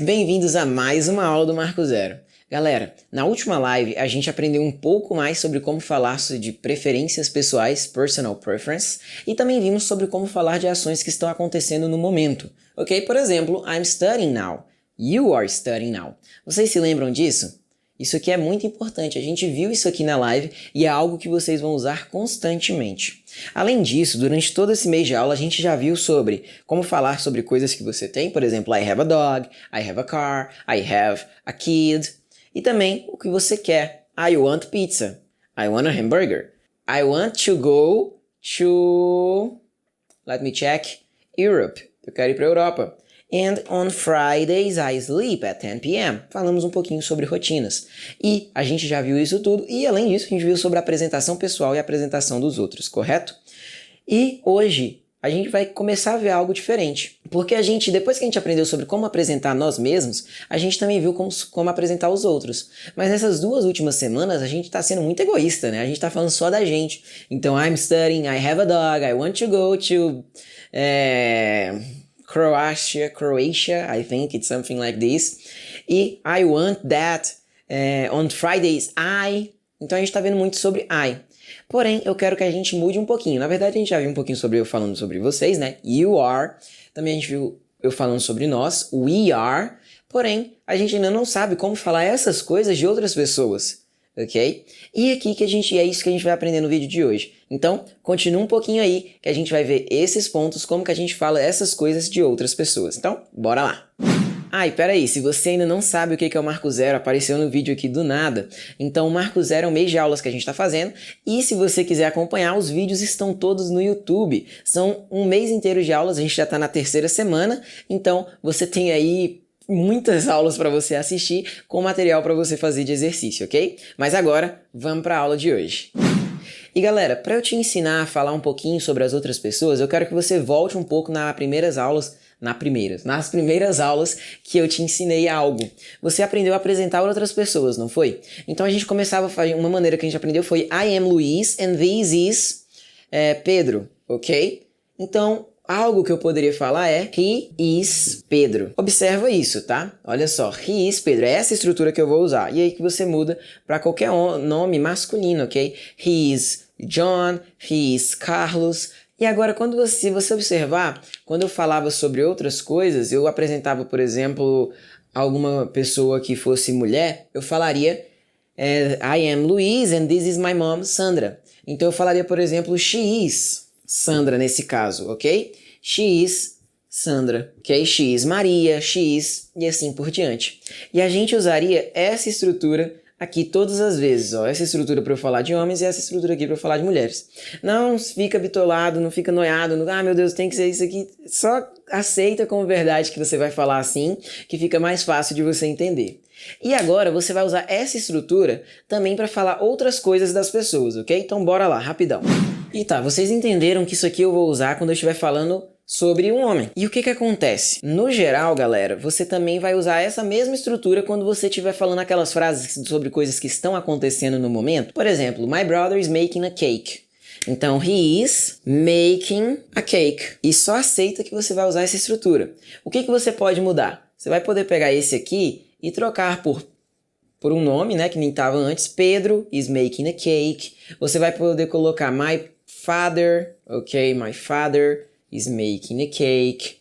Bem-vindos a mais uma aula do Marco Zero. Galera, na última live a gente aprendeu um pouco mais sobre como falar de preferências pessoais, personal preference, e também vimos sobre como falar de ações que estão acontecendo no momento. Ok? Por exemplo, I'm studying now. You are studying now. Vocês se lembram disso? Isso aqui é muito importante, a gente viu isso aqui na live e é algo que vocês vão usar constantemente. Além disso, durante todo esse mês de aula a gente já viu sobre como falar sobre coisas que você tem, por exemplo, I have a dog, I have a car, I have a kid, e também o que você quer. I want pizza, I want a hamburger, I want to go to, let me check, Europe, eu quero ir para a Europa. And on Fridays I sleep at 10 p.m. Falamos um pouquinho sobre rotinas. E a gente já viu isso tudo, e além disso a gente viu sobre a apresentação pessoal e a apresentação dos outros, correto? E hoje a gente vai começar a ver algo diferente. Porque depois que a gente aprendeu sobre como apresentar nós mesmos, a gente também viu como apresentar os outros. Mas nessas 2 últimas semanas a gente tá sendo muito egoísta, né? A gente tá falando só da gente. Então, I'm studying, I have a dog, I want to go to... Croatia, I think it's something like this. E I want that, on Fridays, Então a gente tá vendo muito sobre I. Porém, eu quero que a gente mude um pouquinho. Na verdade, a gente já viu um pouquinho sobre eu falando sobre vocês, né? You are. Também a gente viu eu falando sobre nós, we are. Porém, a gente ainda não sabe como falar essas coisas de outras pessoas. Ok? E aqui é isso que a gente vai aprender no vídeo de hoje. Então, continua um pouquinho aí, que a gente vai ver esses pontos, como que a gente fala essas coisas de outras pessoas. Então, bora lá! E peraí, se você ainda não sabe o que é o Marco Zero, apareceu no vídeo aqui do nada. Então, o Marco Zero é um mês de aulas que a gente está fazendo, e se você quiser acompanhar, os vídeos estão todos no YouTube. São um mês inteiro de aulas, a gente já está na 3ª semana, então você tem aí muitas aulas para você assistir com material para você fazer de exercício, ok? Mas agora, vamos para a aula de hoje. E galera, para eu te ensinar a falar um pouquinho sobre as outras pessoas, eu quero que você volte um pouco nas primeiras aulas que eu te ensinei algo. Você aprendeu a apresentar outras pessoas, não foi? Então a gente começava a fazer, uma maneira que a gente aprendeu foi I am Luiz and this is Pedro, ok? Então, algo que eu poderia falar é He is Pedro. Observa isso, tá? Olha só, He is Pedro. É essa estrutura que eu vou usar. E aí que você muda para qualquer nome masculino, ok? He is John, he is Carlos. E agora, se você observar, quando eu falava sobre outras coisas, eu apresentava, por exemplo, alguma pessoa que fosse mulher, eu falaria I am Luiz and this is my mom, Sandra. Então eu falaria, por exemplo, she is Sandra nesse caso, ok? She is Sandra, ok? She is Maria, she is, e assim por diante. E a gente usaria essa estrutura aqui todas as vezes, ó. Essa estrutura para eu falar de homens e essa estrutura aqui para eu falar de mulheres. Não fica bitolado, não fica noiado, meu Deus, tem que ser isso aqui. Só aceita como verdade que você vai falar assim, que fica mais fácil de você entender. E agora você vai usar essa estrutura também para falar outras coisas das pessoas, ok? Então bora lá, rapidão. E tá, vocês entenderam que isso aqui eu vou usar quando eu estiver falando sobre um homem. E o que acontece? No geral, galera, você também vai usar essa mesma estrutura quando você estiver falando aquelas frases sobre coisas que estão acontecendo no momento. Por exemplo, my brother is making a cake. Então, he is making a cake. E só aceita que você vai usar essa estrutura. O que você pode mudar? Você vai poder pegar esse aqui e trocar por um nome, né, que nem estava antes. Pedro is making a cake. Você vai poder colocar my father, ok? My father is making a cake.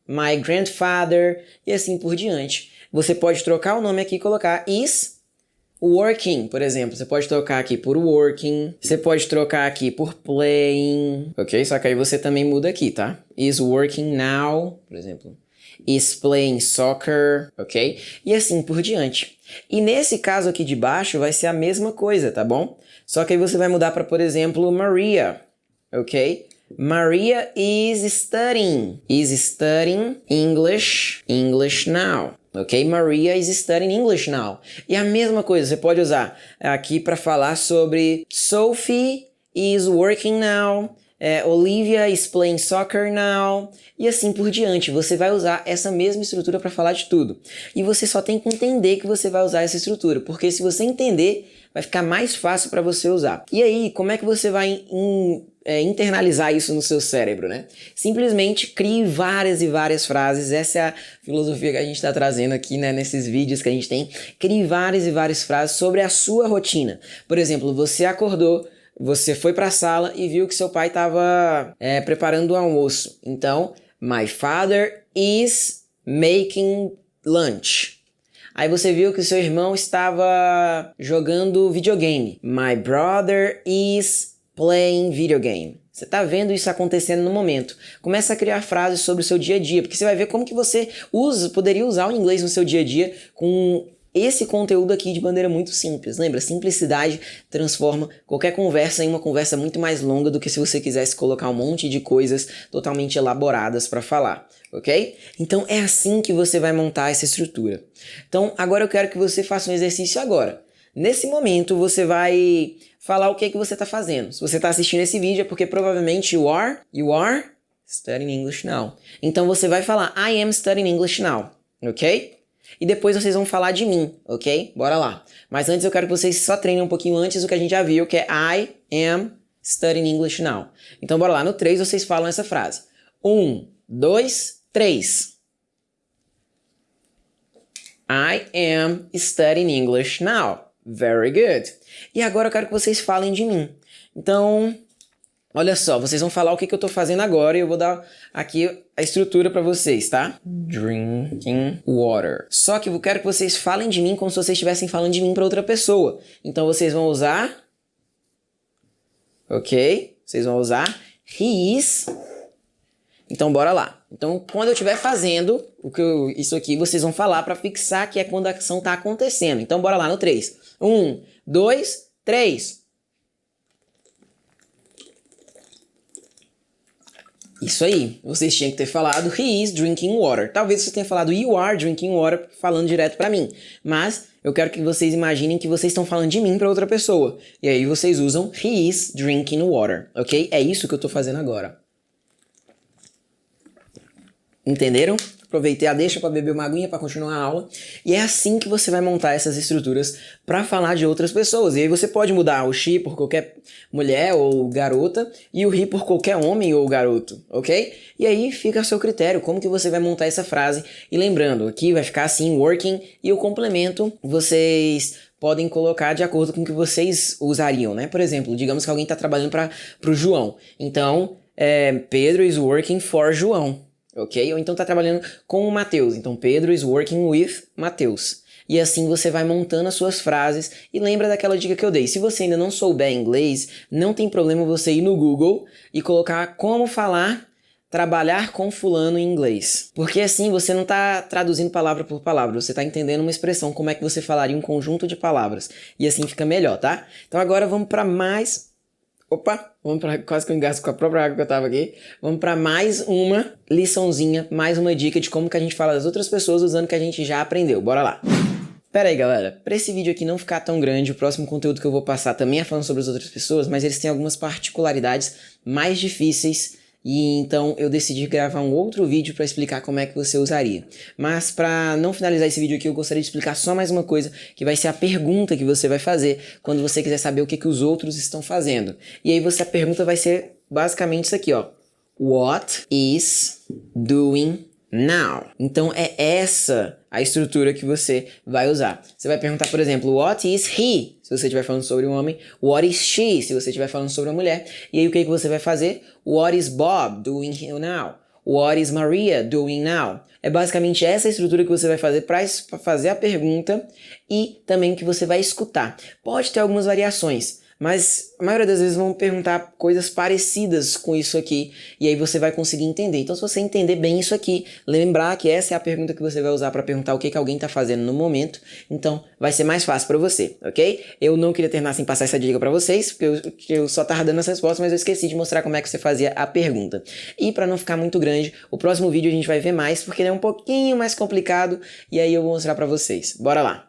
My grandfather, e assim por diante. Você pode trocar o nome aqui e colocar is working, por exemplo. Você pode trocar aqui por working. Você pode trocar aqui por playing, ok? Só que aí você também muda aqui, tá? Is working now, por exemplo. Is playing soccer, ok? E assim por diante. E nesse caso aqui de baixo vai ser a mesma coisa, tá bom? Só que aí você vai mudar para, por exemplo, Maria, ok? Maria is studying English now. Ok? Maria is studying English now. E a mesma coisa, você pode usar aqui para falar sobre Sophie is working now Olivia is playing soccer now. E assim por diante. Você vai usar essa mesma estrutura para falar de tudo. E você só tem que entender que você vai usar essa estrutura. Porque se você entender, vai ficar mais fácil para você usar. E aí, como é que você vai internalizar isso no seu cérebro, né? Simplesmente crie várias e várias frases. Essa é a filosofia que a gente está trazendo aqui, né? Nesses vídeos que a gente tem. Crie várias e várias frases sobre a sua rotina. Por exemplo, você acordou, você foi para a sala e viu que seu pai estava preparando o almoço. Então, my father is making lunch. Aí você viu que o seu irmão estava jogando videogame. My brother is playing video game. Você está vendo isso acontecendo no momento. Começa a criar frases sobre o seu dia a dia, porque você vai ver como que você poderia usar o inglês no seu dia a dia com esse conteúdo aqui de maneira muito simples. Lembra? Simplicidade transforma qualquer conversa em uma conversa muito mais longa do que se você quisesse colocar um monte de coisas totalmente elaboradas para falar, ok? Então é assim que você vai montar essa estrutura. Então agora eu quero que você faça um exercício agora. Nesse momento você vai falar o que você está fazendo. Se você está assistindo esse vídeo é porque provavelmente you are studying English now. Então você vai falar I am studying English now, ok? E depois vocês vão falar de mim, ok? Bora lá. Mas antes eu quero que vocês só treinem um pouquinho antes do que a gente já viu, que é I am studying English now. Então bora lá, no 3 vocês falam essa frase. 1, 2, 3. I am studying English now. Very good. E agora eu quero que vocês falem de mim. Então, olha só, vocês vão falar o que eu tô fazendo agora e eu vou dar aqui a estrutura pra vocês, tá? Drinking water. Só que eu quero que vocês falem de mim como se vocês estivessem falando de mim pra outra pessoa. Então vocês vão usar... Ok? Vocês vão usar he is. Então bora lá. Então quando eu estiver fazendo isso aqui, vocês vão falar pra fixar que é quando a ação tá acontecendo. Então bora lá no 3. 1, 2, 3. Isso aí, vocês tinham que ter falado he is drinking water. Talvez você tenha falado you are drinking water falando direto pra mim. Mas eu quero que vocês imaginem que vocês estão falando de mim pra outra pessoa. E aí vocês usam he is drinking water, ok? É isso que eu tô fazendo agora. Entenderam? Aproveitei a deixa para beber uma aguinha para continuar a aula. E é assim que você vai montar essas estruturas para falar de outras pessoas. E aí você pode mudar o she por qualquer mulher ou garota e o he por qualquer homem ou garoto, ok? E aí fica a seu critério como que você vai montar essa frase. E lembrando, aqui vai ficar assim, working, e o complemento vocês podem colocar de acordo com o que vocês usariam, né? Por exemplo, digamos que alguém está trabalhando para o João. Então, Pedro is working for João. Ok? Ou então tá trabalhando com o Mateus. Então, Pedro is working with Mateus. E assim você vai montando as suas frases. E lembra daquela dica que eu dei. Se você ainda não souber inglês, não tem problema você ir no Google e colocar como falar trabalhar com fulano em inglês. Porque assim você não tá traduzindo palavra por palavra. Você tá entendendo uma expressão, como é que você falaria um conjunto de palavras. E assim fica melhor, tá? Então agora vamos para mais... Opa, vamos para quase que eu engasgo com a própria água que eu tava aqui. Vamos para mais uma liçãozinha, mais uma dica de como que a gente fala das outras pessoas usando o que a gente já aprendeu. Bora lá. Pera aí, galera. Para esse vídeo aqui não ficar tão grande, o próximo conteúdo que eu vou passar também é falando sobre as outras pessoas, mas eles têm algumas particularidades mais difíceis e então eu decidi gravar um outro vídeo para explicar como é que você usaria. Mas para não finalizar esse vídeo aqui, eu gostaria de explicar só mais uma coisa, que vai ser a pergunta que você vai fazer quando você quiser saber o que os outros estão fazendo. E aí a pergunta vai ser basicamente isso aqui, ó. What is doing now? Então é essa a estrutura que você vai usar. Você vai perguntar, por exemplo, what is he? Se você estiver falando sobre um homem. What is she? Se você estiver falando sobre uma mulher. E aí o que você vai fazer? What is Bob doing now? What is Maria doing now? É basicamente essa estrutura que você vai fazer para fazer a pergunta e também que você vai escutar. Pode ter algumas variações, mas a maioria das vezes vão perguntar coisas parecidas com isso aqui e aí você vai conseguir entender. Então se você entender bem isso aqui, lembrar que essa é a pergunta que você vai usar para perguntar o que alguém está fazendo no momento, então vai ser mais fácil para você, ok? Eu não queria terminar sem passar essa dica para vocês, porque eu só tava dando essa resposta, mas eu esqueci de mostrar como é que você fazia a pergunta. E para não ficar muito grande, o próximo vídeo a gente vai ver mais, porque ele é um pouquinho mais complicado e aí eu vou mostrar para vocês. Bora lá!